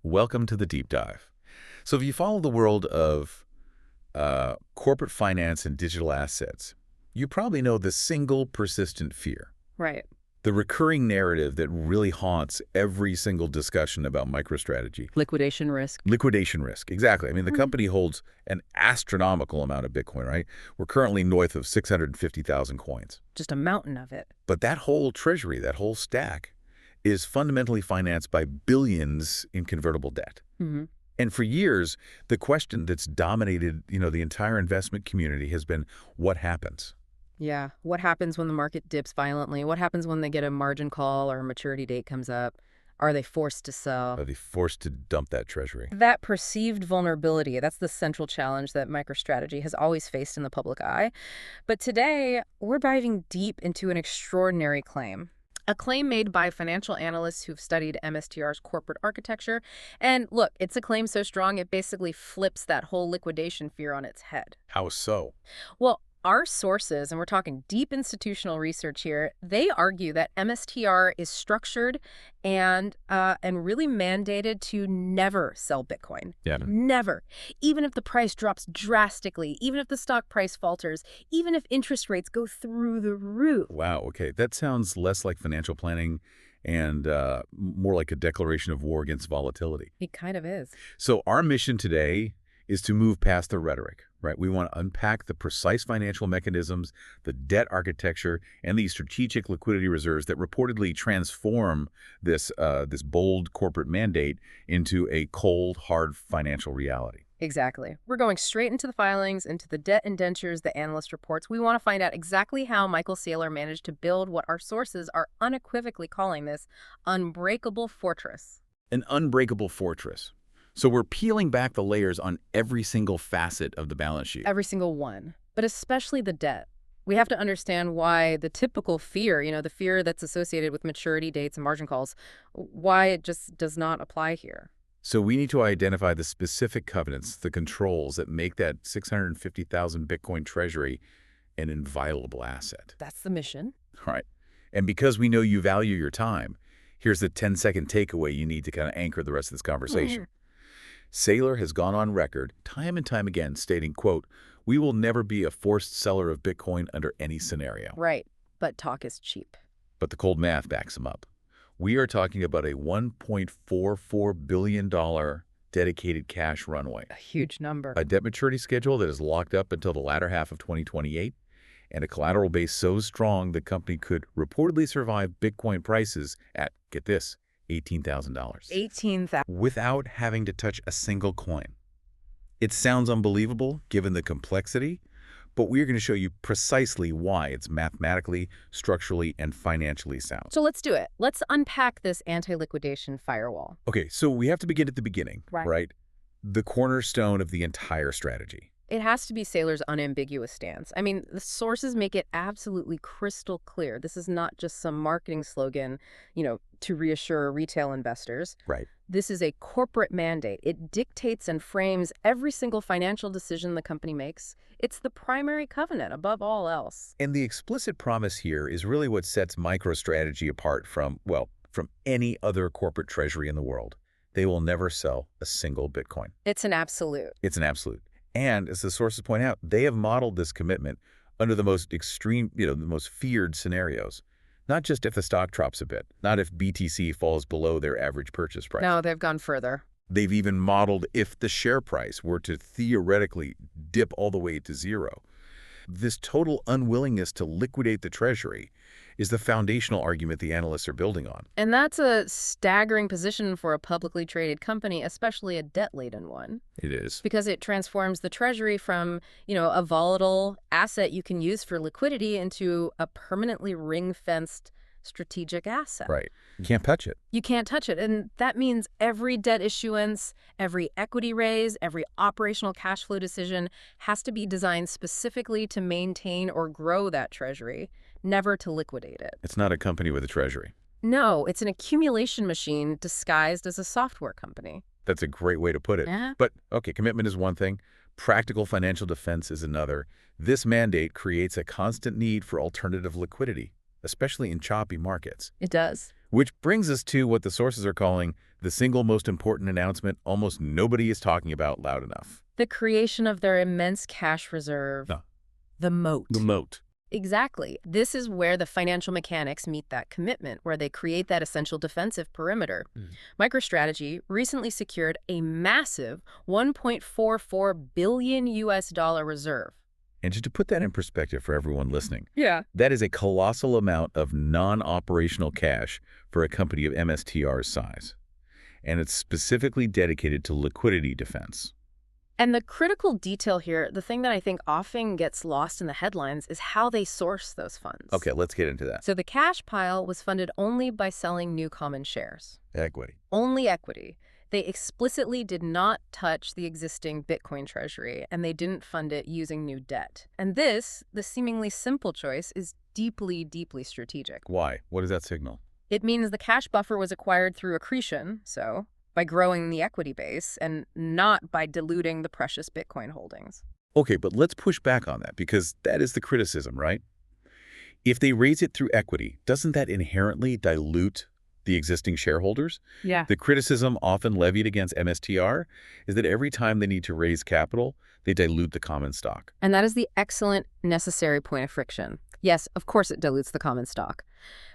Welcome to the deep dive. So if you follow the world of corporate finance and digital assets, you probably know the single persistent fear, Right. the recurring narrative that really haunts every single discussion about MicroStrategy. Liquidation risk. Liquidation risk, exactly. I mean, the company holds an astronomical amount of Bitcoin, right? We're currently north of 650,000 coins. Just a mountain of it. But that whole treasury, that whole stack, is fundamentally financed by billions in convertible debt. hmm And for years, the question that's dominated, the entire investment community has been, what happens? Yeah. What happens when the market dips violently? What happens when they get a margin call or a maturity date comes up? Are they forced to sell? Are they forced to dump that treasury? That perceived vulnerability, that's the central challenge that MicroStrategy has always faced in the public eye. But today, we're diving deep into an extraordinary claim. A claim made by financial analysts who've studied MSTR's corporate architecture. And look, it's a claim so strong it basically flips that whole liquidation fear on its head. How so? Well, our sources, and we're talking deep institutional research here, they argue that MSTR is structured and really mandated to never sell Bitcoin. Yeah. Never. Even if the price drops drastically, even if the stock price falters, even if interest rates go through the roof. Wow, okay. That sounds less like financial planning and more like a declaration of war against volatility. It kind of is. So our mission today is to move past the rhetoric, right? We want to unpack the precise financial mechanisms, the debt architecture, and the strategic liquidity reserves that reportedly transform this bold corporate mandate into a cold, hard financial reality. Exactly. We're going straight into the filings, into the debt indentures, the analyst reports. We want to find out exactly how Michael Saylor managed to build what our sources are unequivocally calling this unbreakable fortress. An unbreakable fortress. So we're peeling back the layers on every single facet of the balance sheet. Every single one, but especially the debt. We have to understand why the typical fear, the fear that's associated with maturity dates and margin calls, why it just does not apply here. So we need to identify the specific covenants, the controls that make that 650,000 Bitcoin treasury an inviolable asset. That's the mission. All right. And because we know you value your time, here's the 10-second takeaway you need to kind of anchor the rest of this conversation. Saylor has gone on record time and time again stating, quote, "We will never be a forced seller of Bitcoin under any scenario." Right, but talk is cheap. But the cold math backs him up. We are talking about a $1.44 billion dedicated cash runway, A huge number. a debt maturity schedule that is locked up until the latter half of 2028, and a collateral base so strong the company could reportedly survive Bitcoin prices at, get this, $18,000. 18,000. Without having to touch a single coin. It sounds unbelievable given the complexity, but we're going to show you precisely why it's mathematically, structurally, and financially sound. So let's do it. Let's unpack this anti-liquidation firewall. Okay, so we have to begin at the beginning, Right. right? The cornerstone of the entire strategy. It has to be Saylor's unambiguous stance. I mean, the sources make it absolutely crystal clear. This is not just some marketing slogan, to reassure retail investors. Right. This is a corporate mandate. It dictates and frames every single financial decision the company makes. It's the primary covenant above all else. And the explicit promise here is really what sets MicroStrategy apart from any other corporate treasury in the world. They will never sell a single Bitcoin. It's an absolute. It's an absolute. And as the sources point out, they have modeled this commitment under the most extreme, the most feared scenarios. Not just if the stock drops a bit, not if BTC falls below their average purchase price. No, they've gone further. They've even modeled if the share price were to theoretically dip all the way to zero. This total unwillingness to liquidate the treasury is the foundational argument the analysts are building on. And that's a staggering position for a publicly traded company, especially a debt-laden one. It is. Because it transforms the treasury from, a volatile asset you can use for liquidity into a permanently ring-fenced strategic asset. Right. You can't touch it. You can't touch it. And that means every debt issuance, every equity raise, every operational cash flow decision has to be designed specifically to maintain or grow that treasury, never to liquidate it. It's not a company with a treasury. No, it's an accumulation machine disguised as a software company. That's a great way to put it. Yeah. But, okay, commitment is one thing. Practical financial defense is another. This mandate creates a constant need for alternative liquidity, especially in choppy markets. It does. Which brings us to what the sources are calling The single most important announcement almost nobody is talking about loud enough. The creation of their immense cash reserve. No. The moat. The moat. Exactly. This is where the financial mechanics meet that commitment, where they create that essential defensive perimeter. MicroStrategy recently secured a massive $1.44 billion reserve. And just to put that in perspective for everyone listening, Yeah. that is a colossal amount of non-operational cash for a company of MSTR's size. And it's specifically dedicated to liquidity defense. And the critical detail here, the thing that I think often gets lost in the headlines, is how they source those funds. Okay, let's get into that. So the cash pile was funded only by selling new common shares. Equity. Only equity. They explicitly did not touch the existing Bitcoin treasury, and they didn't fund it using new debt. And this, the seemingly simple choice, is deeply, deeply strategic. Why? What does that signal? It means the cash buffer was acquired through accretion, so by growing the equity base, and not by diluting the precious Bitcoin holdings. Okay, but let's push back on that, because that is the criticism, right? If they raise it through equity, doesn't that inherently dilute the existing shareholders? Yeah. The criticism often levied against MSTR is that every time they need to raise capital, they dilute the common stock. And that is the excellent, necessary point of friction. Yes, of course it dilutes the common stock.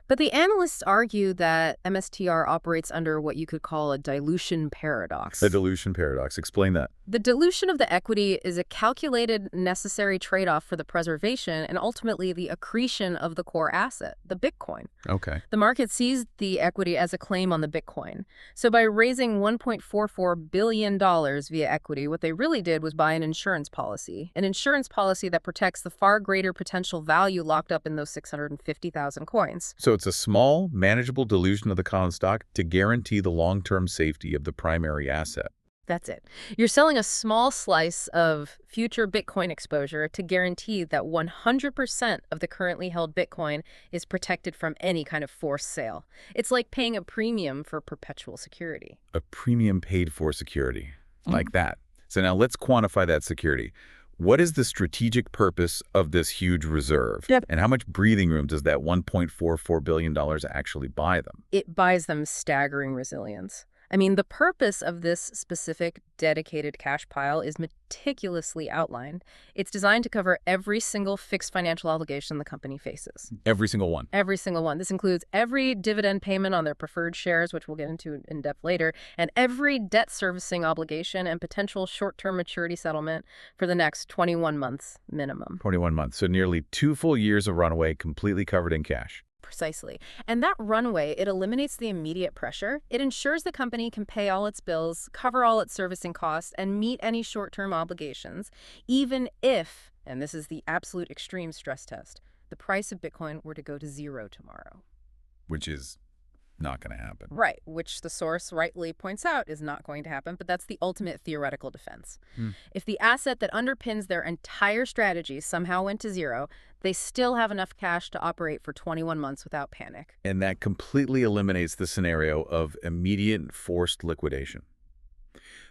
But the analysts argue that MSTR operates under what you could call a dilution paradox. A dilution paradox. Explain that. The dilution of the equity is a calculated, necessary trade-off for the preservation and ultimately the accretion of the core asset, the Bitcoin. Okay. The market sees the equity as a claim on the Bitcoin. So by raising $1.44 billion via equity, what they really did was buy an insurance policy that protects the far greater potential value locked up in those 650,000 coins. So it's a small, manageable dilution of the common stock to guarantee the long-term safety of the primary asset. That's it. You're selling a small slice of future Bitcoin exposure to guarantee that 100% of the currently held Bitcoin is protected from any kind of forced sale. It's like paying a premium for perpetual security. A premium paid for security. Like that. So now let's quantify that security. What is the strategic purpose of this huge reserve? Yep. And how much breathing room does that $1.44 billion actually buy them? It buys them staggering resilience. I mean, the purpose of this specific dedicated cash pile is meticulously outlined. It's designed to cover every single fixed financial obligation the company faces. Every single one. Every single one. This includes every dividend payment on their preferred shares, which we'll get into in depth later, and every debt servicing obligation and potential short-term maturity settlement for the next 21 months minimum. 21 months. So nearly 2 full years of runway completely covered in cash. Precisely. And that runway, it eliminates the immediate pressure. It ensures the company can pay all its bills, cover all its servicing costs, and meet any short-term obligations, even if, and this is the absolute extreme stress test, the price of Bitcoin were to go to zero tomorrow. Which is not going to happen. Right, which the source rightly points out is not going to happen, but that's the ultimate theoretical defense. If the asset that underpins their entire strategy somehow went to zero, they still have enough cash to operate for 21 months without panic. And that completely eliminates the scenario of immediate forced liquidation.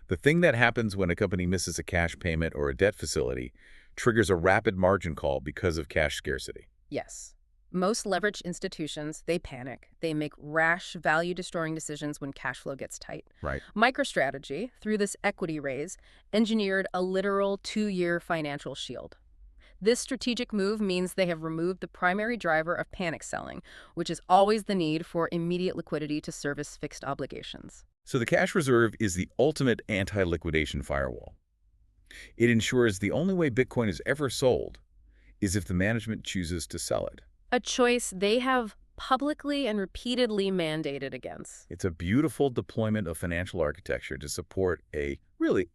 The thing that happens when a company misses a cash payment or a debt facility triggers a rapid margin call because of cash scarcity. Yes. Most leveraged institutions, they panic. They make rash, value-destroying decisions when cash flow gets tight. Right. MicroStrategy, through this equity raise, engineered a literal 2-year financial shield. This strategic move means they have removed the primary driver of panic selling, which is always the need for immediate liquidity to service fixed obligations. So the cash reserve is the ultimate anti-liquidation firewall. It ensures the only way Bitcoin is ever sold is if the management chooses to sell it. A choice they have publicly and repeatedly mandated against. It's a beautiful deployment of financial architecture to support a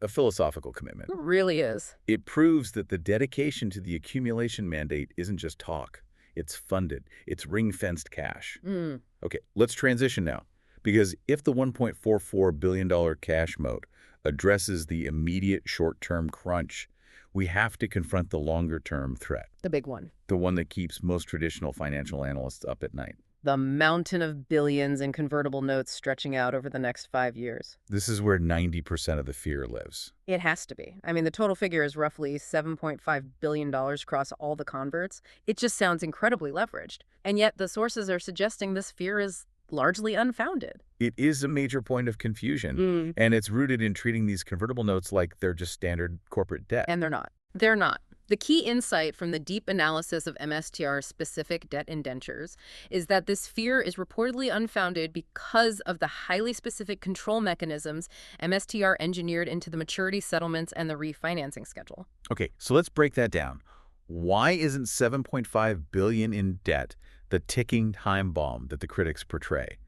philosophical commitment. It really is. It proves that the dedication to the accumulation mandate isn't just talk. It's funded. It's ring-fenced cash. Okay, let's transition now. Because if the $1.44 billion cash moat addresses the immediate short-term crunch, we have to confront the longer-term threat. The big one. The one that keeps most traditional financial analysts up at night. The mountain of billions in convertible notes stretching out over the next 5 years. This is where 90% of the fear lives. It has to be. I mean, the total figure is roughly $7.5 billion across all the converts. It just sounds incredibly leveraged. And yet the sources are suggesting this fear is largely unfounded. It is a major point of confusion, and it's rooted in treating these convertible notes like they're just standard corporate debt. And they're not. They're not. The key insight from the deep analysis of MSTR's specific debt indentures is that this fear is reportedly unfounded because of the highly specific control mechanisms MSTR engineered into the maturity settlements and the refinancing schedule. Okay, so let's break that down. Why isn't $7.5 billion in debt the ticking time bomb that the critics portray?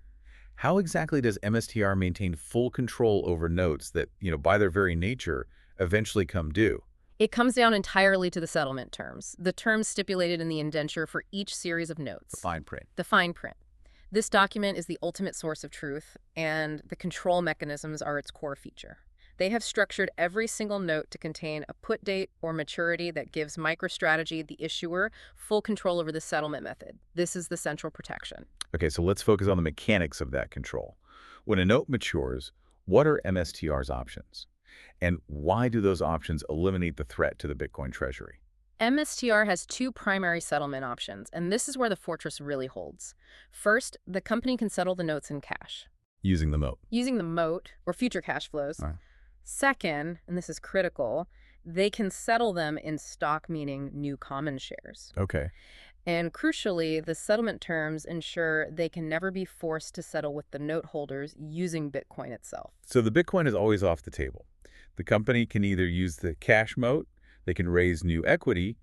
How exactly does MSTR maintain full control over notes that, by their very nature, eventually come due? It comes down entirely to the settlement terms, the terms stipulated in the indenture for each series of notes. The fine print. The fine print. This document is the ultimate source of truth, and the control mechanisms are its core feature. They have structured every single note to contain a put date or maturity that gives MicroStrategy, the issuer, full control over the settlement method. This is the central protection. Okay, so let's focus on the mechanics of that control. When a note matures, what are MSTR's options? And why do those options eliminate the threat to the Bitcoin Treasury? MSTR has two primary settlement options, and this is where the fortress really holds. First, the company can settle the notes in cash. Using the moat. Using the moat, or future cash flows. All right. Second, and this is critical, they can settle them in stock, meaning new common shares. Okay. And crucially, the settlement terms ensure they can never be forced to settle with the note holders using Bitcoin itself. So the Bitcoin is always off the table. The company can either use the cash moat, they can raise new equity,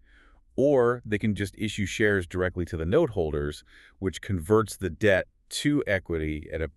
or they can just issue shares directly to the note holders, which converts the debt to equity at a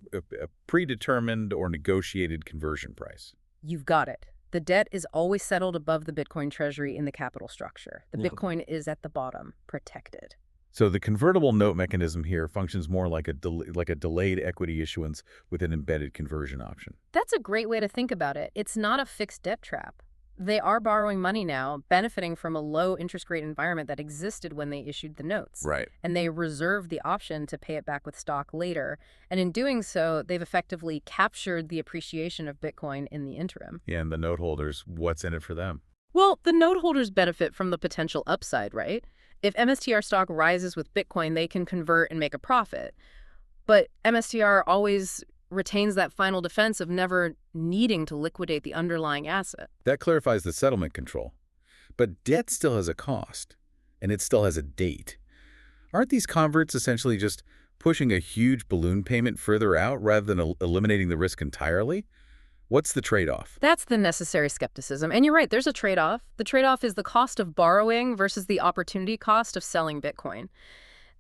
predetermined or negotiated conversion price. You've got it. The debt is always settled above the Bitcoin treasury in the capital structure. The Bitcoin is at the bottom, protected. So the convertible note mechanism here functions more like a delayed equity issuance with an embedded conversion option. That's a great way to think about it. It's not a fixed debt trap. They are borrowing money now, benefiting from a low interest rate environment that existed when they issued the notes. Right. And they reserve the option to pay it back with stock later. And in doing so, they've effectively captured the appreciation of Bitcoin in the interim. Yeah, and the note holders, what's in it for them? Well, the note holders benefit from the potential upside, right? If MSTR stock rises with Bitcoin, they can convert and make a profit. But MSTR always retains that final defense of never needing to liquidate the underlying asset. That clarifies the settlement control. But debt still has a cost, and it still has a date. Aren't these converts essentially just pushing a huge balloon payment further out rather than eliminating the risk entirely? What's the trade-off? That's the necessary skepticism. And you're right, there's a trade-off. The trade-off is the cost of borrowing versus the opportunity cost of selling Bitcoin.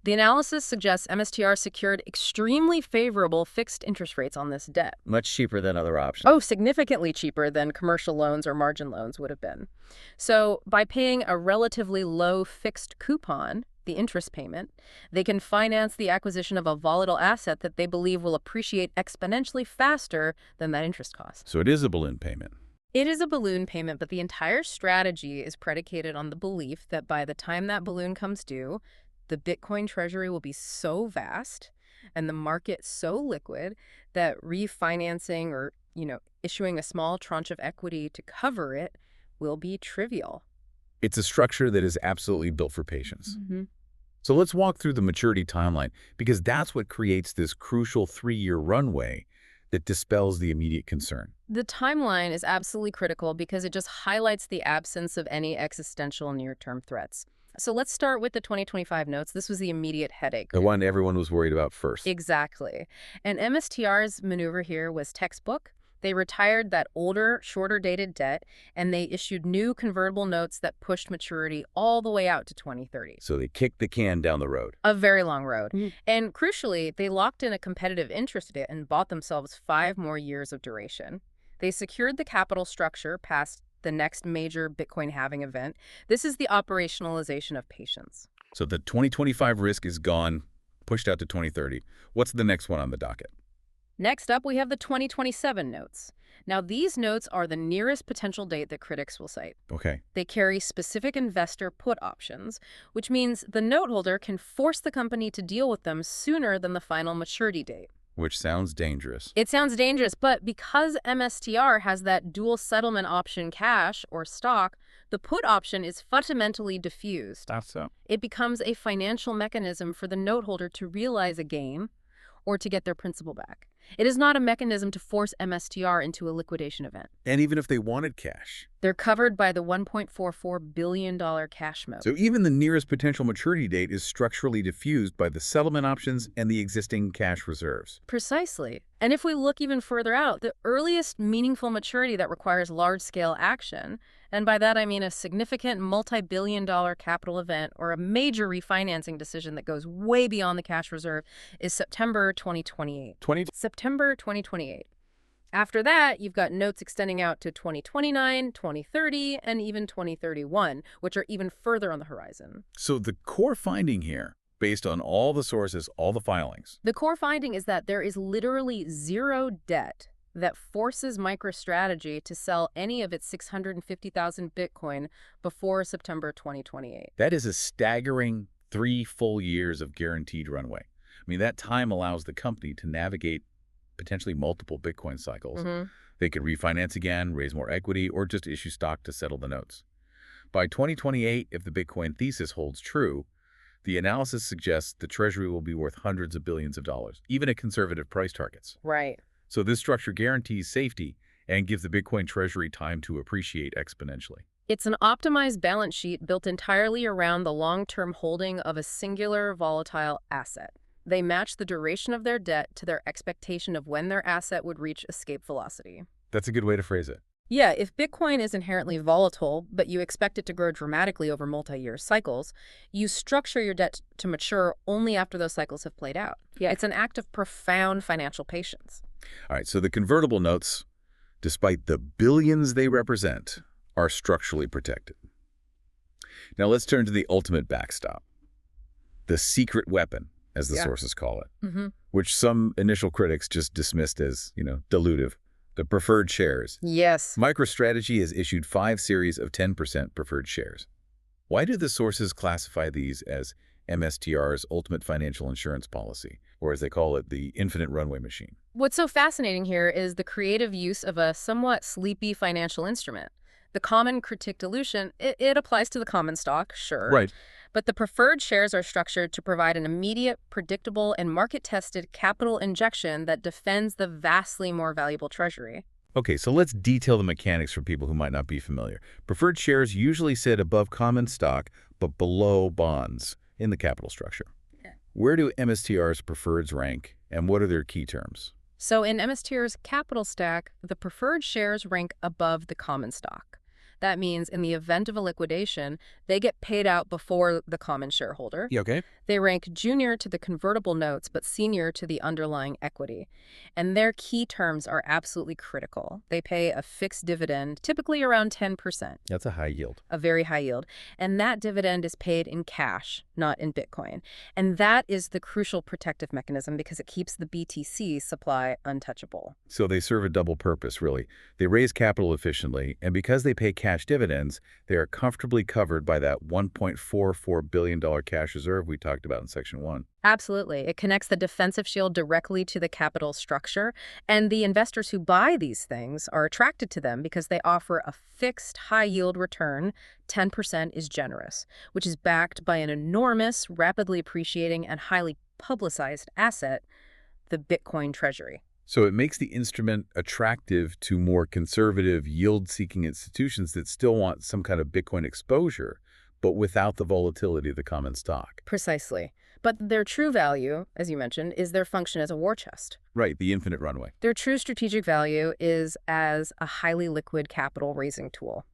The analysis suggests MSTR secured extremely favorable fixed interest rates on this debt. Much cheaper than other options. Oh, significantly cheaper than commercial loans or margin loans would have been. So by paying a relatively low fixed coupon, the interest payment, they can finance the acquisition of a volatile asset that they believe will appreciate exponentially faster than that interest cost. So it is a balloon payment. It is a balloon payment, but the entire strategy is predicated on the belief that by the time that balloon comes due, the Bitcoin treasury will be so vast and the market so liquid that refinancing or, issuing a small tranche of equity to cover it will be trivial. It's a structure that is absolutely built for patience. Mm-hmm. So let's walk through the maturity timeline, because that's what creates this crucial 3-year runway that dispels the immediate concern. The timeline is absolutely critical because it just highlights the absence of any existential near-term threats. So let's start with the 2025 notes. This was the immediate headache. The one everyone was worried about first. Exactly. And MSTR's maneuver here was textbook. They retired that older, shorter-dated debt, and they issued new convertible notes that pushed maturity all the way out to 2030. So they kicked the can down the road. A very long road. Mm-hmm. And crucially, they locked in a competitive interest rate and bought themselves 5 more years of duration. They secured the capital structure past the next major Bitcoin halving event. This is the operationalization of patience. So the 2025 risk is gone, pushed out to 2030. What's the next one on the docket? Next up, we have the 2027 notes. Now, these notes are the nearest potential date that critics will cite. Okay. They carry specific investor put options, which means the note holder can force the company to deal with them sooner than the final maturity date. Which sounds dangerous. It sounds dangerous, but because MSTR has that dual settlement option cash or stock, the put option is fundamentally diffused. That's so. It becomes a financial mechanism for the note holder to realize a gain or to get their principal back. It is not a mechanism to force MSTR into a liquidation event. And even if they wanted cash. They're covered by the $1.44 billion cash mode. So even the nearest potential maturity date is structurally diffused by the settlement options and the existing cash reserves. Precisely. And if we look even further out, the earliest meaningful maturity that requires large-scale action, and by that I mean a significant multi-billion-dollar capital event or a major refinancing decision that goes way beyond the cash reserve, is September 2028. September 2028. After that, you've got notes extending out to 2029, 2030, and even 2031, which are even further on the horizon. So the core finding here, based on all the sources, all the filings. The core finding is that there is literally zero debt that forces MicroStrategy to sell any of its 650,000 Bitcoin before September 2028. That is a staggering 3 full years of guaranteed runway. I mean, that time allows the company to navigate potentially multiple Bitcoin cycles. They could refinance again, raise more equity, or just issue stock to settle the notes. By 2028, if the Bitcoin thesis holds true, the analysis suggests the Treasury will be worth hundreds of billions of dollars, even at conservative price targets. Right. So this structure guarantees safety and gives the Bitcoin Treasury time to appreciate exponentially. It's an optimized balance sheet built entirely around the long-term holding of a singular volatile asset. They match the duration of their debt to their expectation of when their asset would reach escape velocity. That's a good way to phrase it. Yeah, if Bitcoin is inherently volatile, but you expect it to grow dramatically over multi-year cycles, you structure your debt to mature only after those cycles have played out. Yeah, it's an act of profound financial patience. All right, so the convertible notes, despite the billions they represent, are structurally protected. Now let's turn to the ultimate backstop, the secret weapon, as the sources call it, which some initial critics just dismissed as, dilutive, the preferred shares. Yes. MicroStrategy has issued 5 series of 10% preferred shares. Why do the sources classify these as MSTR's ultimate financial insurance policy, or as they call it, the infinite runway machine? What's so fascinating here is the creative use of a somewhat sleepy financial instrument. The common critique dilution, it applies to the common stock, sure. Right. But the preferred shares are structured to provide an immediate, predictable, and market-tested capital injection that defends the vastly more valuable Treasury. Okay, so let's detail the mechanics for people who might not be familiar. Preferred shares usually sit above common stock, but below bonds in the capital structure. Yeah. Where do MSTR's preferreds rank, and what are their key terms? So in MSTR's capital stack, the preferred shares rank above the common stock. That means in the event of a liquidation, they get paid out before the common shareholder. Yeah, okay. They rank junior to the convertible notes, but senior to the underlying equity. And their key terms are absolutely critical. They pay a fixed dividend, typically around 10%. That's a high yield. A very high yield. And that dividend is paid in cash, not in Bitcoin. And that is the crucial protective mechanism because it keeps the BTC supply untouchable. So they serve a double purpose, really. They raise capital efficiently, and because they pay cash dividends, they are comfortably covered by that $1.44 billion cash reserve we talked about in Section 1. Absolutely. It connects the defensive shield directly to the capital structure, and the investors who buy these things are attracted to them because they offer a fixed high-yield return. 10% is generous, which is backed by an enormous, rapidly appreciating, and highly publicized asset, the Bitcoin Treasury. So it makes the instrument attractive to more conservative, yield-seeking institutions that still want some kind of Bitcoin exposure, but without the volatility of the common stock. Precisely. But their true value, as you mentioned, is their function as a war chest. Right, the infinite runway. Their true strategic value is as a highly liquid capital raising tool.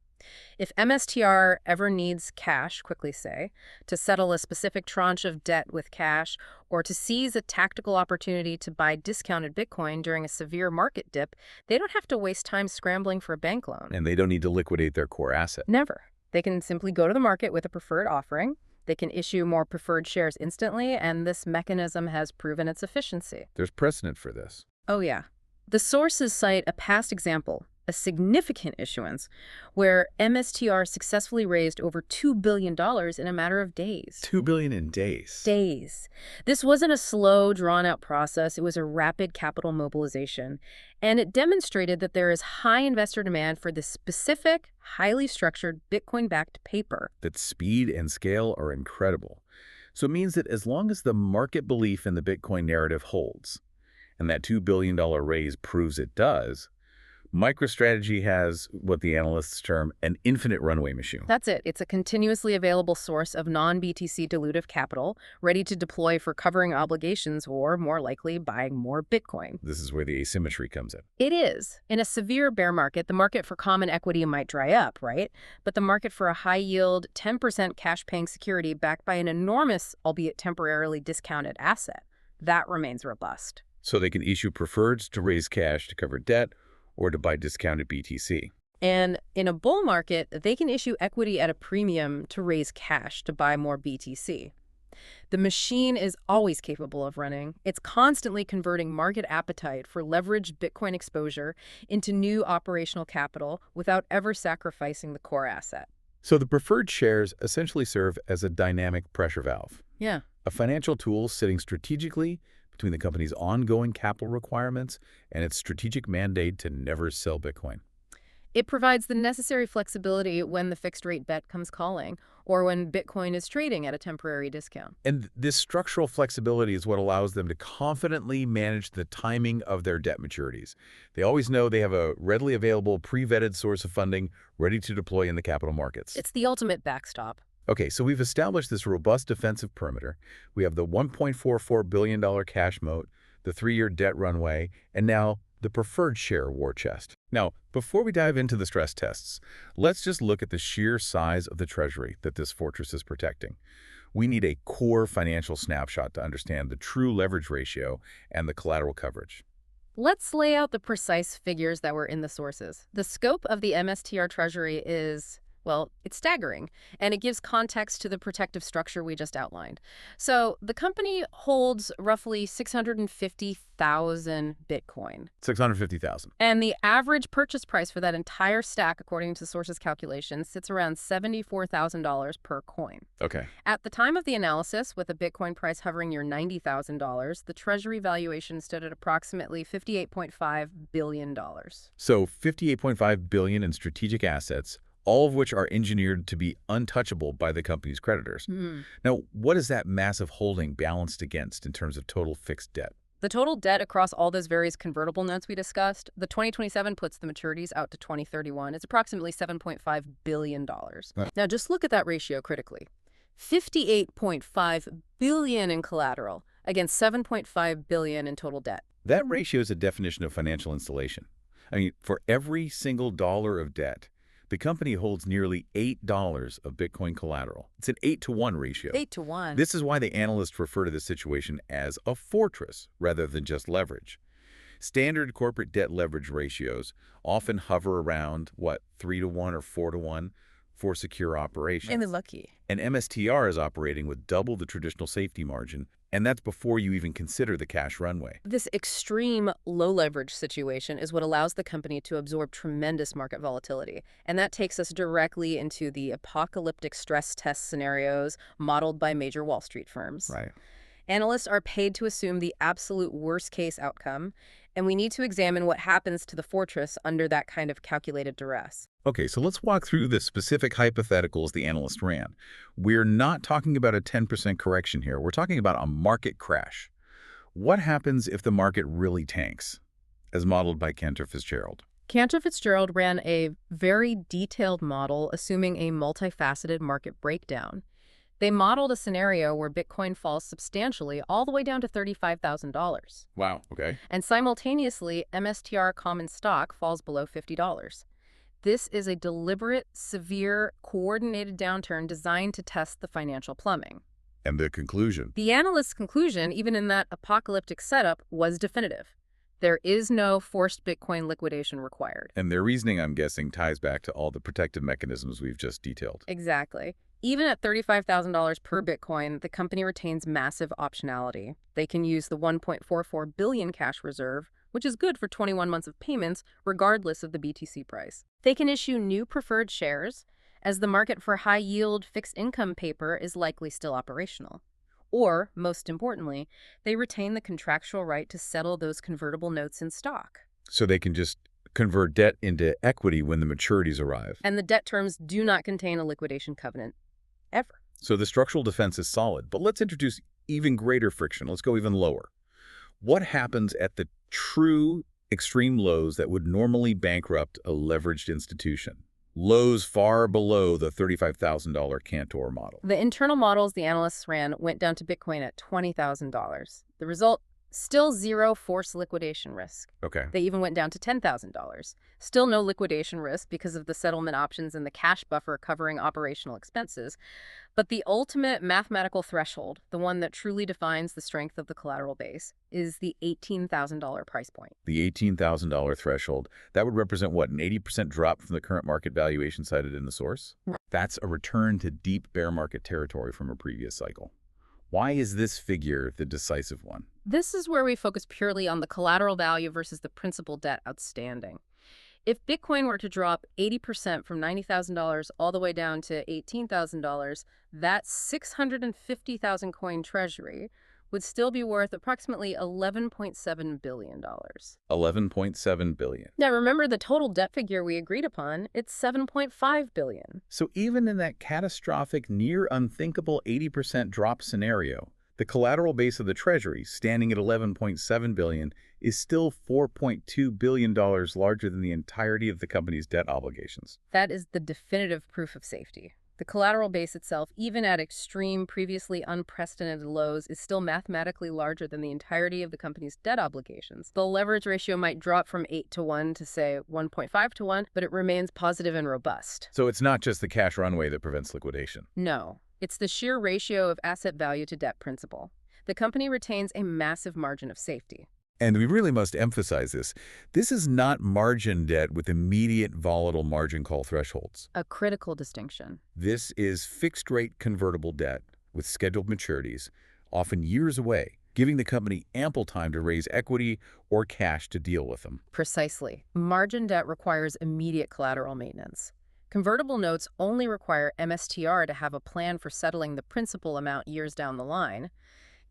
If MSTR ever needs cash, quickly say, to settle a specific tranche of debt with cash, or to seize a tactical opportunity to buy discounted Bitcoin during a severe market dip, they don't have to waste time scrambling for a bank loan. And they don't need to liquidate their core asset. Never. They can simply go to the market with a preferred offering. They can issue more preferred shares instantly, and this mechanism has proven its efficiency. There's precedent for this. Oh, yeah. The sources cite a past example, a significant issuance, where MSTR successfully raised over $2 billion in a matter of days. $2 billion in days. Days. This wasn't a slow, drawn-out process. It was a rapid capital mobilization. And it demonstrated that there is high investor demand for this specific, highly structured Bitcoin-backed paper. That speed and scale are incredible. So it means that as long as the market belief in the Bitcoin narrative holds, and that $2 billion raise proves it does, MicroStrategy has what the analysts term an infinite runway machine. That's it. It's a continuously available source of non-BTC dilutive capital, ready to deploy for covering obligations or, more likely, buying more Bitcoin. This is where the asymmetry comes in. It is. In a severe bear market, the market for common equity might dry up, right? But the market for a high-yield, 10% cash-paying security backed by an enormous, albeit temporarily discounted asset, that remains robust. So they can issue preferreds to raise cash to cover debt or to buy discounted BTC. And in a bull market, they can issue equity at a premium to raise cash to buy more BTC. The machine is always capable of running. It's constantly converting market appetite for leveraged Bitcoin exposure into new operational capital without ever sacrificing the core asset. So the preferred shares essentially serve as a dynamic pressure valve, Yeah. a financial tool sitting strategically between the company's ongoing capital requirements and its strategic mandate to never sell Bitcoin. It provides the necessary flexibility when the fixed-rate bet comes calling or when Bitcoin is trading at a temporary discount. And this structural flexibility is what allows them to confidently manage the timing of their debt maturities. They always know they have a readily available, pre-vetted source of funding ready to deploy in the capital markets. It's the ultimate backstop. Okay, so we've established this robust defensive perimeter. We have the $1.44 billion cash moat, the 3-year debt runway, and now the preferred share war chest. Now, before we dive into the stress tests, let's just look at the sheer size of the Treasury that this fortress is protecting. We need a core financial snapshot to understand the true leverage ratio and the collateral coverage. Let's lay out the precise figures that were in the sources. The scope of the MSTR Treasury is, well, it's staggering, and it gives context to the protective structure we just outlined. So the company holds roughly 650,000 Bitcoin. 650,000. And the average purchase price for that entire stack, according to sources' calculations, sits around $74,000 per coin. Okay. At the time of the analysis, with a Bitcoin price hovering near $90,000, the Treasury valuation stood at approximately $58.5 billion. So $58.5 billion in strategic assets, all of which are engineered to be untouchable by the company's creditors. Now, what is that massive holding balanced against in terms of total fixed debt? The total debt across all those various convertible notes we discussed, the 2027 puts the maturities out to 2031. It's approximately $7.5 billion. Now, just look at that ratio critically. $58.5 billion in collateral against $7.5 billion in total debt. That ratio is a definition of financial insulation. I mean, for every single dollar of debt, the company holds nearly $8 of Bitcoin collateral. It's an 8-to-1 ratio. 8-to-1. This is why the analysts refer to this situation as a fortress rather than just leverage. Standard corporate debt leverage ratios often hover around, 3-to-1 or 4-to-1 for secure operations. And lucky. And MSTR is operating with double the traditional safety margin, and that's before you even consider the cash runway. This extreme low-leverage situation is what allows the company to absorb tremendous market volatility. And that takes us directly into the apocalyptic stress test scenarios modeled by major Wall Street firms. Right. Analysts are paid to assume the absolute worst-case outcome, and we need to examine what happens to the fortress under that kind of calculated duress. Okay, so let's walk through the specific hypotheticals the analyst ran. We're not talking about a 10% correction here. We're talking about a market crash. What happens if the market really tanks, as modeled by Cantor Fitzgerald? Cantor Fitzgerald ran a very detailed model assuming a multifaceted market breakdown. They modeled a scenario where Bitcoin falls substantially all the way down to $35,000. Wow, okay. And simultaneously, MSTR common stock falls below $50. This is a deliberate, severe, coordinated downturn designed to test the financial plumbing. And the conclusion? The analyst's conclusion, even in that apocalyptic setup, was definitive. There is no forced Bitcoin liquidation required. And their reasoning, I'm guessing, ties back to all the protective mechanisms we've just detailed. Exactly. Even at $35,000 per Bitcoin, the company retains massive optionality. They can use the $1.44 billion cash reserve, which is good for 21 months of payments, regardless of the BTC price. They can issue new preferred shares, as the market for high-yield fixed-income paper is likely still operational. Or, most importantly, they retain the contractual right to settle those convertible notes in stock. So they can just convert debt into equity when the maturities arrive. And the debt terms do not contain a liquidation covenant. Ever. So the structural defense is solid, but let's introduce even greater friction. Let's go even lower. What happens at the true extreme lows that would normally bankrupt a leveraged institution? Lows far below the $35,000 Cantor model. The internal models the analysts ran went down to Bitcoin at $20,000. The result, still zero forced liquidation risk. Okay. They even went down to $10,000. Still no liquidation risk because of the settlement options and the cash buffer covering operational expenses. But the ultimate mathematical threshold, the one that truly defines the strength of the collateral base, is the $18,000 price point. The $18,000 threshold, that would represent what, an 80% drop from the current market valuation cited in the source? That's a return to deep bear market territory from a previous cycle. Why is this figure the decisive one? This is where we focus purely on the collateral value versus the principal debt outstanding. If Bitcoin were to drop 80% from $90,000 all the way down to $18,000, that 650,000 coin treasury would still be worth approximately $11.7 billion. $11.7 billion. Now remember the total debt figure we agreed upon, it's $7.5 billion. So even in that catastrophic, near unthinkable 80% drop scenario, the collateral base of the Treasury, standing at $11.7 billion, is still $4.2 billion larger than the entirety of the company's debt obligations. That is the definitive proof of safety. The collateral base itself, even at extreme, previously unprecedented lows, is still mathematically larger than the entirety of the company's debt obligations. The leverage ratio might drop from 8 to 1 to, say, 1.5 to 1, but it remains positive and robust. So it's not just the cash runway that prevents liquidation. No, it's the sheer ratio of asset value to debt principal. The company retains a massive margin of safety. And we really must emphasize this. This is not margin debt with immediate volatile margin call thresholds. A critical distinction. This is fixed-rate convertible debt with scheduled maturities, often years away, giving the company ample time to raise equity or cash to deal with them. Precisely. Margin debt requires immediate collateral maintenance. Convertible notes only require MSTR to have a plan for settling the principal amount years down the line.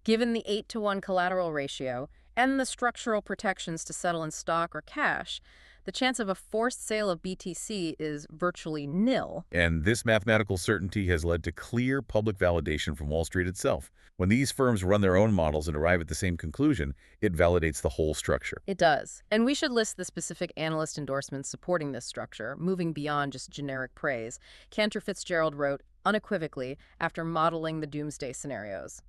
Given the 8 to 1 collateral ratio, and the structural protections to settle in stock or cash, the chance of a forced sale of BTC is virtually nil. And this mathematical certainty has led to clear public validation from Wall Street itself. When these firms run their own models and arrive at the same conclusion, it validates the whole structure. It does. And we should list the specific analyst endorsements supporting this structure, moving beyond just generic praise. Cantor Fitzgerald wrote unequivocally after modeling the doomsday scenarios.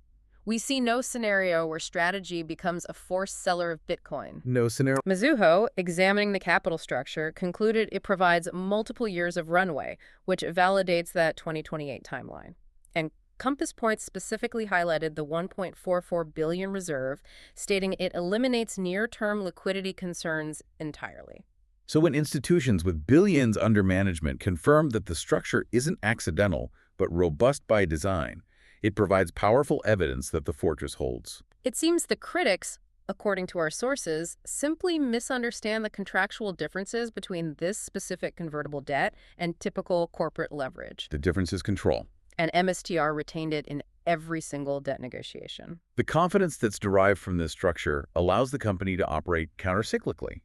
We see no scenario where strategy becomes a forced seller of Bitcoin. No scenario. Mizuho, examining the capital structure, concluded it provides multiple years of runway, which validates that 2028 timeline. And Compass Point specifically highlighted the $1.44 billion reserve, stating it eliminates near-term liquidity concerns entirely. So when institutions with billions under management confirm that the structure isn't accidental, but robust by design, it provides powerful evidence that the fortress holds. It seems the critics, according to our sources, simply misunderstand the contractual differences between this specific convertible debt and typical corporate leverage. The difference is control. And MSTR retained it in every single debt negotiation. The confidence that's derived from this structure allows the company to operate countercyclically.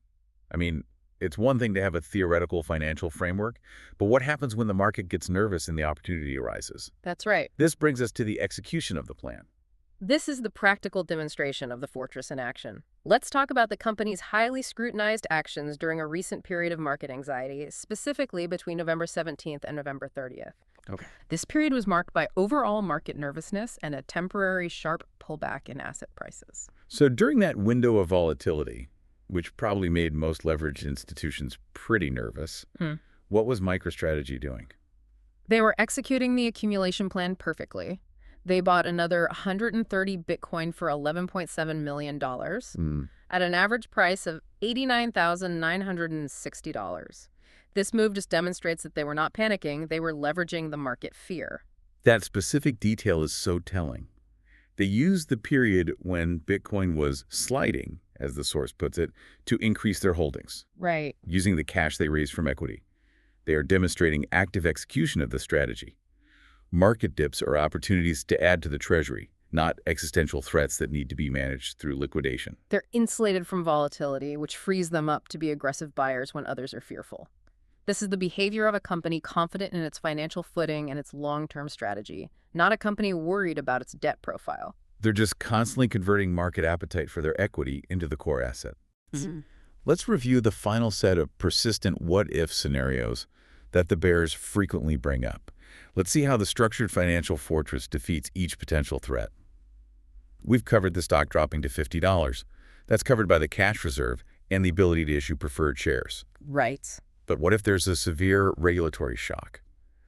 I mean, it's one thing to have a theoretical financial framework, but what happens when the market gets nervous and the opportunity arises? That's right. This brings us to the execution of the plan. This is the practical demonstration of the fortress in action. Let's talk about the company's highly scrutinized actions during a recent period of market anxiety, specifically between November 17th and November 30th. Okay. This period was marked by overall market nervousness and a temporary sharp pullback in asset prices. So during that window of volatility, which probably made most leveraged institutions pretty nervous, what was MicroStrategy doing? They were executing the accumulation plan perfectly. They bought another 130 Bitcoin for $11.7 million at an average price of $89,960. This move just demonstrates that they were not panicking, they were leveraging the market fear. That specific detail is so telling. They used the period when Bitcoin was sliding, as the source puts it, to increase their holdings. Right. Using the cash they raised from equity. They are demonstrating active execution of the strategy. Market dips are opportunities to add to the treasury, not existential threats that need to be managed through liquidation. They're insulated from volatility, which frees them up to be aggressive buyers when others are fearful. This is the behavior of a company confident in its financial footing and its long-term strategy, not a company worried about its debt profile. They're just constantly converting market appetite for their equity into the core asset. Mhm. Let's review the final set of persistent what-if scenarios that the bears frequently bring up. Let's see how the structured financial fortress defeats each potential threat. We've covered the stock dropping to $50. That's covered by the cash reserve and the ability to issue preferred shares. Right. But what if there's a severe regulatory shock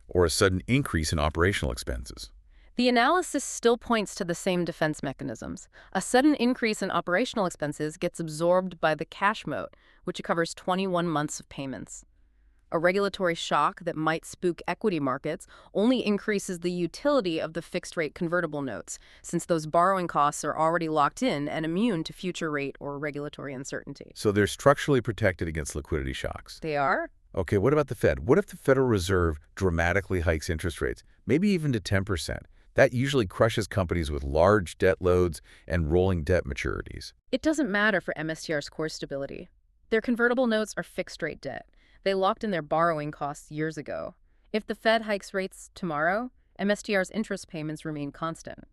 or a sudden increase in operational expenses? The analysis still points to the same defense mechanisms. A sudden increase in operational expenses gets absorbed by the cash moat, which covers 21 months of payments. A regulatory shock that might spook equity markets only increases the utility of the fixed-rate convertible notes, since those borrowing costs are already locked in and immune to future rate or regulatory uncertainty. So they're structurally protected against liquidity shocks. They are? Okay, what about the Fed? What if the Federal Reserve dramatically hikes interest rates, maybe even to 10%? That usually crushes companies with large debt loads and rolling debt maturities. It doesn't matter for MSTR's core stability. Their convertible notes are fixed-rate debt. They locked in their borrowing costs years ago. If the Fed hikes rates tomorrow, MSTR's interest payments remain constant.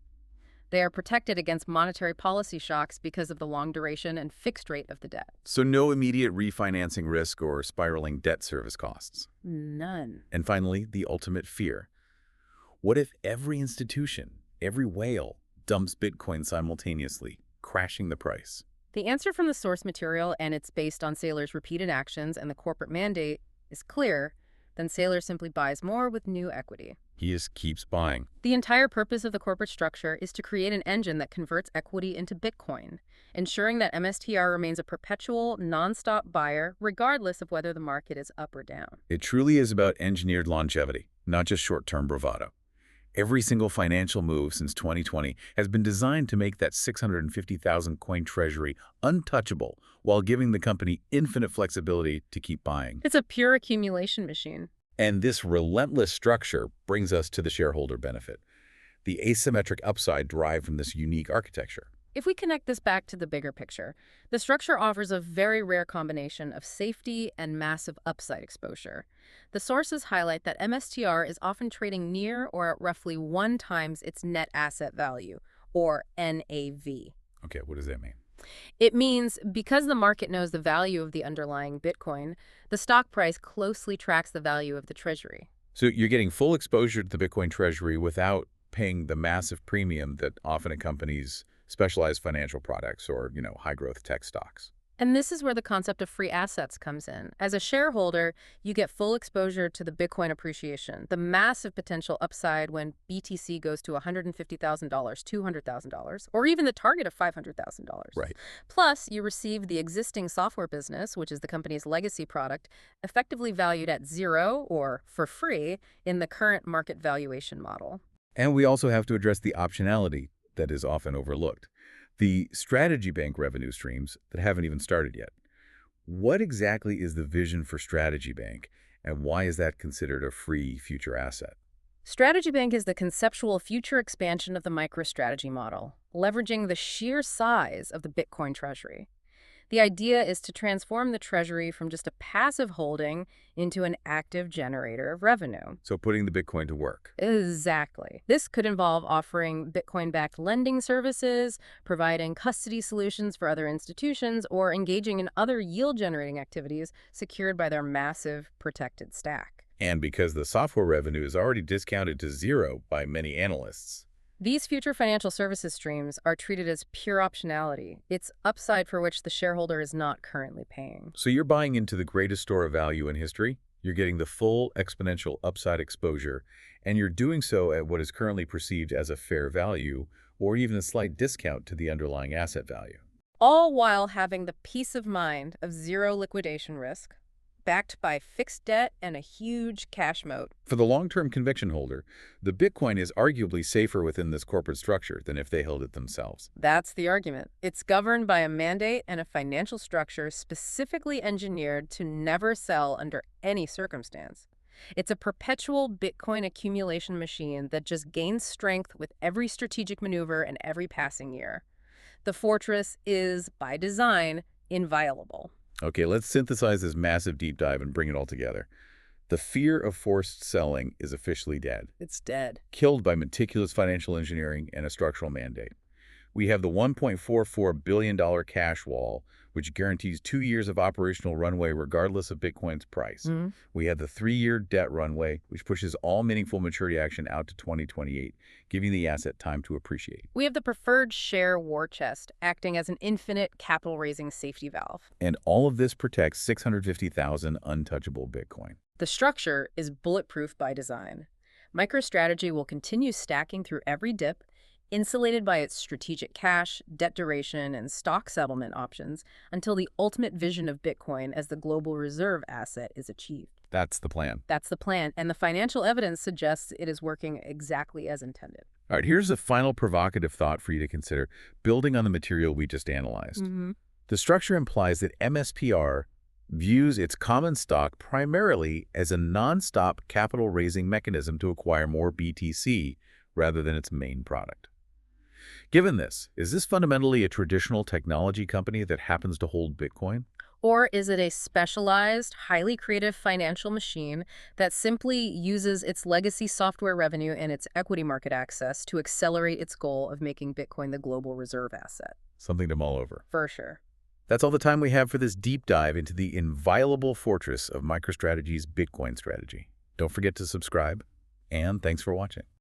They are protected against monetary policy shocks because of the long duration and fixed rate of the debt. So no immediate refinancing risk or spiraling debt service costs. None. And finally, the ultimate fear. What if every institution, every whale, dumps Bitcoin simultaneously, crashing the price? The answer from the source material, and it's based on Saylor's repeated actions and the corporate mandate, is clear. Then Saylor simply buys more with new equity. He just keeps buying. The entire purpose of the corporate structure is to create an engine that converts equity into Bitcoin, ensuring that MSTR remains a perpetual, non-stop buyer, regardless of whether the market is up or down. It truly is about engineered longevity, not just short-term bravado. Every single financial move since 2020 has been designed to make that 650,000 coin treasury untouchable while giving the company infinite flexibility to keep buying. It's a pure accumulation machine. And this relentless structure brings us to the shareholder benefit, the asymmetric upside derived from this unique architecture. If we connect this back to the bigger picture, the structure offers a very rare combination of safety and massive upside exposure. The sources highlight that MSTR is often trading near or at roughly 1 times its net asset value, or NAV. Okay, what does that mean? It means because the market knows the value of the underlying Bitcoin, the stock price closely tracks the value of the treasury. So you're getting full exposure to the Bitcoin treasury without paying the massive premium that often accompanies specialized financial products or, high-growth tech stocks. And this is where the concept of free assets comes in. As a shareholder, you get full exposure to the Bitcoin appreciation, the massive potential upside when BTC goes to $150,000, $200,000, or even the target of $500,000. Right. Plus, you receive the existing software business, which is the company's legacy product, effectively valued at zero or for free in the current market valuation model. And we also have to address the optionality that is often overlooked. The strategy bank revenue streams that haven't even started yet. What exactly is the vision for Strategy Bank, and why is that considered a free future asset? Strategy Bank is the conceptual future expansion of the MicroStrategy model, leveraging the sheer size of the Bitcoin treasury. The idea is to transform the treasury from just a passive holding into an active generator of revenue. So putting the Bitcoin to work. Exactly. This could involve offering Bitcoin-backed lending services, providing custody solutions for other institutions, or engaging in other yield-generating activities secured by their massive protected stack. And because the software revenue is already discounted to zero by many analysts. These future financial services streams are treated as pure optionality. It's upside for which the shareholder is not currently paying. So you're buying into the greatest store of value in history. You're getting the full exponential upside exposure, and you're doing so at what is currently perceived as a fair value or even a slight discount to the underlying asset value. All while having the peace of mind of zero liquidation risk, backed by fixed debt and a huge cash moat. For the long-term conviction holder, the Bitcoin is arguably safer within this corporate structure than if they held it themselves. That's the argument. It's governed by a mandate and a financial structure specifically engineered to never sell under any circumstance. It's a perpetual Bitcoin accumulation machine that just gains strength with every strategic maneuver and every passing year. The fortress is, by design, inviolable. Okay, let's synthesize this massive deep dive and bring it all together. The fear of forced selling is officially dead, It's dead. killed by meticulous financial engineering and a structural mandate. We have the $1.44 billion cash wall, which guarantees 2 years of operational runway regardless of Bitcoin's price. We have the 3-year debt runway, which pushes all meaningful maturity action out to 2028, giving the asset time to appreciate. We have the preferred share war chest, acting as an infinite capital-raising safety valve. And all of this protects 650,000 untouchable Bitcoin. The structure is bulletproof by design. MicroStrategy will continue stacking through every dip, insulated by its strategic cash, debt duration, and stock settlement options until the ultimate vision of Bitcoin as the global reserve asset is achieved. That's the plan. That's the plan, and the financial evidence suggests it is working exactly as intended. All right, here's a final provocative thought for you to consider, building on the material we just analyzed. The structure implies that MSTR views its common stock primarily as a non-stop capital-raising mechanism to acquire more BTC rather than its main product. Given this, is this fundamentally a traditional technology company that happens to hold Bitcoin? Or is it a specialized, highly creative financial machine that simply uses its legacy software revenue and its equity market access to accelerate its goal of making Bitcoin the global reserve asset? Something to mull over. For sure. That's all the time we have for this deep dive into the inviolable fortress of MicroStrategy's Bitcoin strategy. Don't forget to subscribe, and thanks for watching.